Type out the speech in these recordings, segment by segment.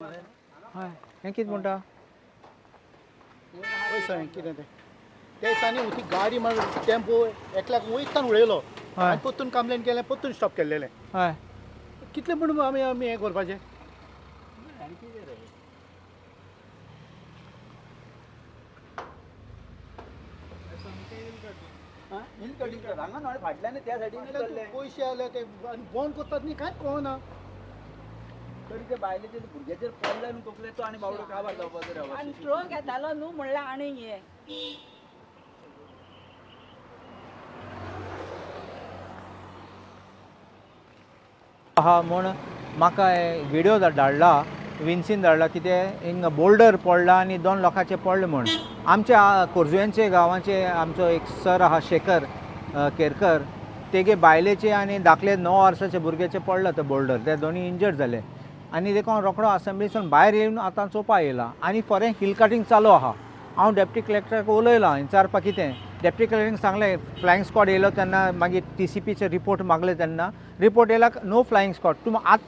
हय हें कितें म्हणटा पळय सांग कितें तें त्या दिसांनी ती गाडी मारून टेम्पो एकल्याक वयतान उडयलो हय आनी परतून कंप्लेन केलें परतून स्टॉप केल्लेलें हय कितलें म्हणून आमी हें करपाचें पयशे आले ते आनी बंद करतात न्ही कांयच कळना तरी ते बायलेचे भुरग्याचेर पडला न्हू तकले तो आनी बावडो काबार जावपाचो रे आनी ट्रक येतालो न्हू म्हणल्यार आनी हे आहा म्हूण म्हाका व्हिडिओ धाडला विन्सीन धाडला कितें हिंगा बोल्डर पडला आनी 2 लोकांचे पडले म्हूण आमच्या कोरजुयांचे गांवाचे आमचो एक सर आहा शेखर केरकर तेगे बायलेचे आनी धाकले 9 वर्साचे भुरग्याचे पडला तो बोल्डर ते दोनी इंजर्ड जाले आनी देखून रोखडो असेंब्लीसून भायर येवन आतां चोवपा येयला आनी फॉरेन हिल कटींग चालू आहा हांव डेप्टी कलेक्टराक उलयलां विचारपाक कितें डेप्टी कलेक्टरान सांगलें फ्लायंग स्क्वॉड येयलो तेन्ना मागीर TCPचे रिपोर्ट मागले तेन्ना रिपोर्ट येयला नो फ्लायंग स्क्वॉड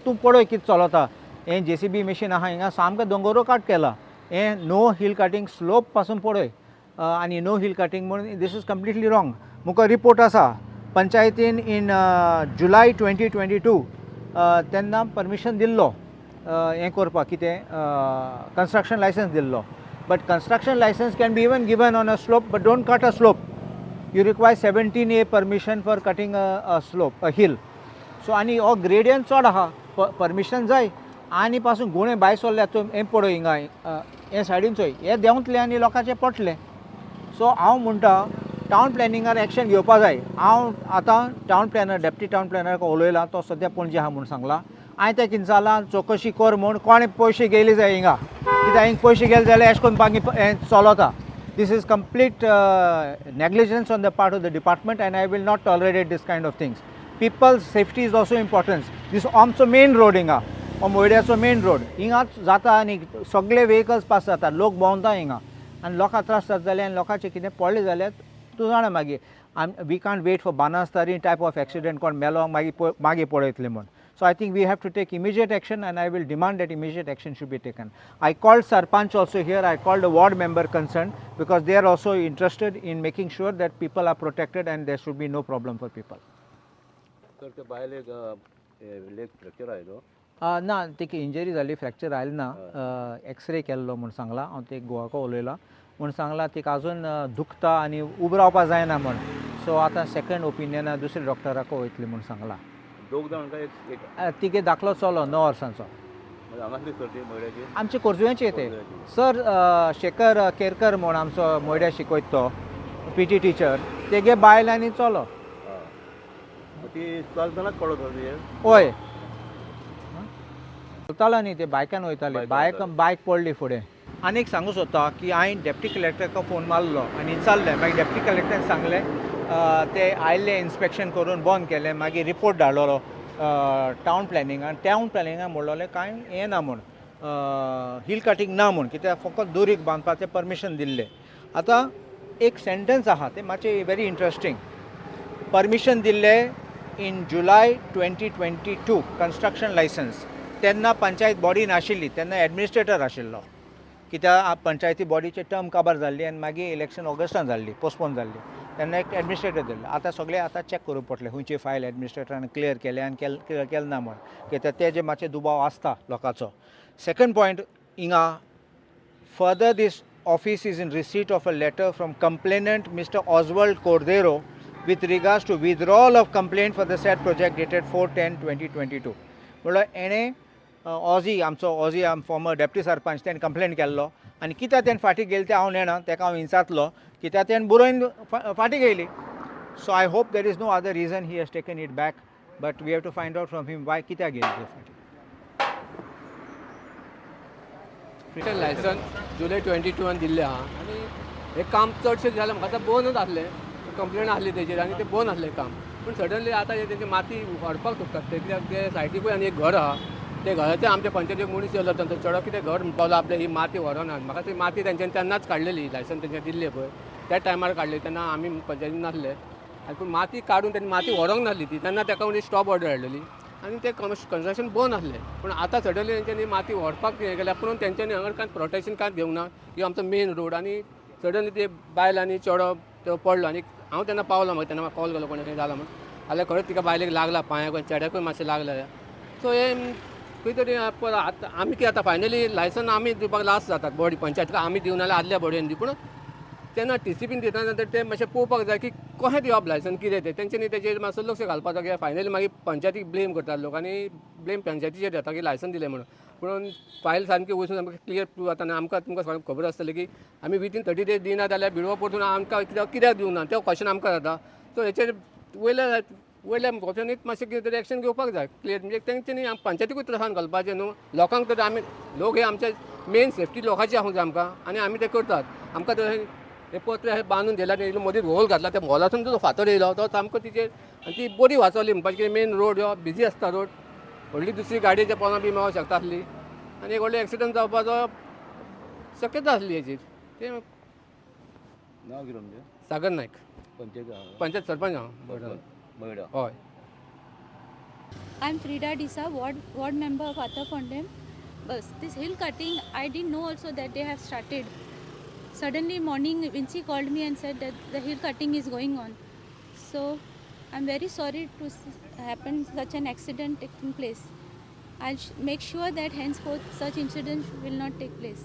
तूं पळय कितें चलता हें JCB मशीन आहा हिंगा सामकें दोंगरो काट केला हें नो हिल कटींग स्लोप पासून पळय आनी नो हिल कटींग म्हणून दीस इज कंप्लिटली रॉंग मुको रिपोर्ट आसा पंचायतीन इन जुलय 2022 तेन्ना परमिशन दिल्लो हें करपाक कितें कन्स्ट्रक्शन लायसन्स दिल्लो but construction licence can be even given on a slope but don't cut a slope you require 17A permission for cutting a slope a hill so आनी हो ग्रेडियंट चड आहा परमिशन जाय आनी पासून गुणे भायर सरल्या हें पळय हिंगा हे सायडीन चोय हे देंवतले आनी लोकांचे पडटले सो हांव म्हणटा टावन प्लॅनिंगार एक्शन घेवपा जाय हांव आतां टावन प्लॅनर डेप्टी टावन प्लॅनराक उलयलां तो सद्या पणजे आहा म्हूण सांगला हांवें तें कितें जालां चवकशी कर म्हूण कोणें पयशे गेले जाय हिंगा कित्याक हिंगा पयशे गेले जाल्यार अशें करून मागीर हें चलता this is complete negligence on the part of the department and I will not tolerate this kind of things. People's safety is also important. This आमचो मेन रोड हिंगा हो मोयड्याचो मेन रोड हिंगा जाता आनी सगळे व्हेकल्स पास जाता लोक भोंवता हिंगा आनी लोकांक त्रास जाता जाल्यार आनी लोकांचे कितें पडलें जाल्यार तूं जाणा मागीर वी कांट वेट फॉर बानास्तारी टायप ऑफ एक्सिडेंट कोण मेलो मागीर पळयतले म्हूण So I think we have to take immediate action and I will demand that immediate action should be taken. I called Sarpanch also here, I called a ward member concerned because they are also interested in making sure that people are protected and there should be no problem for people. तर ते बायले leg fracture आयलो ना तिका injury जाली fracture आयले ना x ray केल्लो म्हूण सांगला हांव ते गोवाको उलयलां म्हूण सांगला तिका आजून दुखता आनी उबो रावपा जायना म्हूण सो आतां सेकंड ओपिनियना दुसऱ्या डॉक्टराक वयतली म्हूण सांगला दोग जाण काय एक तिगे धाकलो चलो 9 वर्सांचो हांगासली सर्ती मोयड्याची आमचे कोरजुयांचे ते सर शेखर केरकर म्हूण आमचो मोयड्या शिकयता तो PT टिचर तेगे बायल आनी चलो ती चलतनाच पडलो हय चलतालो न्ही ते बायकान वयताले बायक पडली फुडें आनीक सांगूं सोदता की हांवें डेप्टी कलेक्टराक फोन मारलो आनी विचारलें मागीर डेप्टी कलेक्टरान सांगलें ते आयिल्ले इन्स्पेक्शन करून बंद केलें मागीर रिपोर्ट धाडलो टावन प्लॅनिंगान म्हणलोलें कांय हें ना म्हूण हिल कटींग ना म्हूण कित्याक फकत दुरीक बांदपाचें परमिशन दिल्लें आतां एक सेंटन्स आहा तें मातशें व्हेरी इंट्रस्टींग परमिशन दिल्लें इन जुलय 2022 कन्स्ट्रक्शन लायसन्स तेन्ना पंचायत बॉडी नाशिल्ली तेन्ना एडमिनिस्ट्रेटर आशिल्लो कित्याक पंचायती बॉडीचे टर्म काबार जाल्ली आनी मागीर इलेक्शन ऑगस्टान जाल्ली पोस्टपोन जाल्ली तेन्ना एक एडमिनिस्ट्रेटर दिल्लो आतां सगळें आतां चॅक करूंक पडटलें खंयची फायल एडमिनिस्ट्रेटरान क्लियर केल्या आनी केल ना म्हूण कित्याक तेजे मातशे दुबाव आसता लोकांचो सेकंड पॉयंट हिंगा further this office is in receipt of a letter from complainant mister Oswald Cordeiro with regards to withdrawal of complaint for the said project dated 4/10/2022 म्हणल्यार एणें ऑजी आमचो ऑजी फॉर्मर डेप्टी सरपंच तेणें complaint केल्लो आनी कित्याक तेणें फाटीं गेली तें हांव नेना तेका हांव विचारतलो कित्याक तेणें बरोवन फाटीं गेली so I hope there is no other reason he has taken it back but we have to find out from him why कित्याक गेली ते फाटीं लायसन्स जुलय 22 दिल्लें आहा आनी हें काम चडशें जालें म्हाका आतां बंदूच आसलें कंप्लेन आसली तेजेर आनी तें बंद आसलें काम पूण सडनली आतां तेजी माती व्हरपाक सोदतात ते कित्याक ते सायडीकूय आनी एक घर आहा ते घराचें आमच्या पंचायतीक मनीस येयलो तो चेडो कितें घर म्हणपालो आपलें ही माती व्हरोनात म्हाका ती माती तेंच्यांनी तेन्नाच काडलेली लायसन्स तेंच्यानी दिल्लें पळय त्या टायमार काडली तेन्ना आमी पंचायतीन नासले आनी पूण माती काडून तेणी माती व्हरोंक नासली ती तेन्ना तेका म्हणजे स्टॉप ऑर्डर हाडलेली आनी ते कन्स्ट्रक्शन बंद आसलें पूण आतां सडनली तेंच्यांनी माती व्हरपाक हें केल्या पूण तेंच्यांनी हांगा कांय प्रोटेक्शन कांयच घेवंक ना की आमचो मेन रोड आनी सडनली ते बायल आनी चेडो तो पडलो आनी हांव तेन्ना पावलो म्हाका तेन्ना म्हाका कॉल केलो कोणी जाला म्हण जाल्यार खरेंच तिका बायलेक लागला पांयाक चेड्याकूय मातशें लागलें सो हे खंय तरी आतां आमी कितें आतां फायनली लायसन आमी दिवपाक लास्ट जातात बॉडी पंचायतीक आमी दिवं नाल्यार आदल्या बॉडीन दी पूण तेन्ना TCPन दिता नंतर ते मातशें पळोवपाक जाय की कशें दिवप लायसन कितें तें तेंच्यांनी तेचेर मातसो लक्ष घालपाचो कित्याक फायनली मागीर पंचायतीक ब्लेम करतात लोक आनी ब्लेम पंचायतीचेर येता की लायसन दिलें म्हणून पूण फायल सारकी वचून आमकां क्लियर प्रूव जाता आनी आमकां तुमकां सगळ्यांक खबर आसतली की आमी विथीन 30 days दिना जाल्यार भिडवो परतून आमकां कित्याक दिवंक ना तो क्वेश्चन आमकां जाता सो हेचेर वयल्या ऑप्शनीत मातशें कितें तरी एक्शन घेवपाक जाय क्लियर म्हणजे तेंच्यांनी पंचायतीकूच त्रासान घालपाचें न्हू लोकांक तर आमी लोक हे आमचे मेन सेफ्टी लोकांची आसूं जाय आमकां आनी आमी ते करतात आमकां तर हे पत्र हे बांदून दिला ते मदींच होल घातला त्या हॉलासून जो फातर येयलो तो सामको तिचेर आनी ती बरी वाचवली म्हणपाची मेन रोड हो बिजी आसता रोड व्हडली दुसरी गाडयेच्या पोंदा बी मेळोंक शकता आसली आनी एक व्हडलें एक्सिडंट जावपाचो शक्यता आसली हेची ते नांव कितें म्हणजे सागर नायक पंचायत सरपंच हांव मोयरा हय I'm Frida Disa, ward member of Atta Fondem. Bus. This hill cutting, I didn't know also that they have started. Suddenly morning, Vinci called me and said that the hill cutting is going on. So I'm very sorry to happen such an accident taking place. I'll make sure that henceforth such incidents will not take place.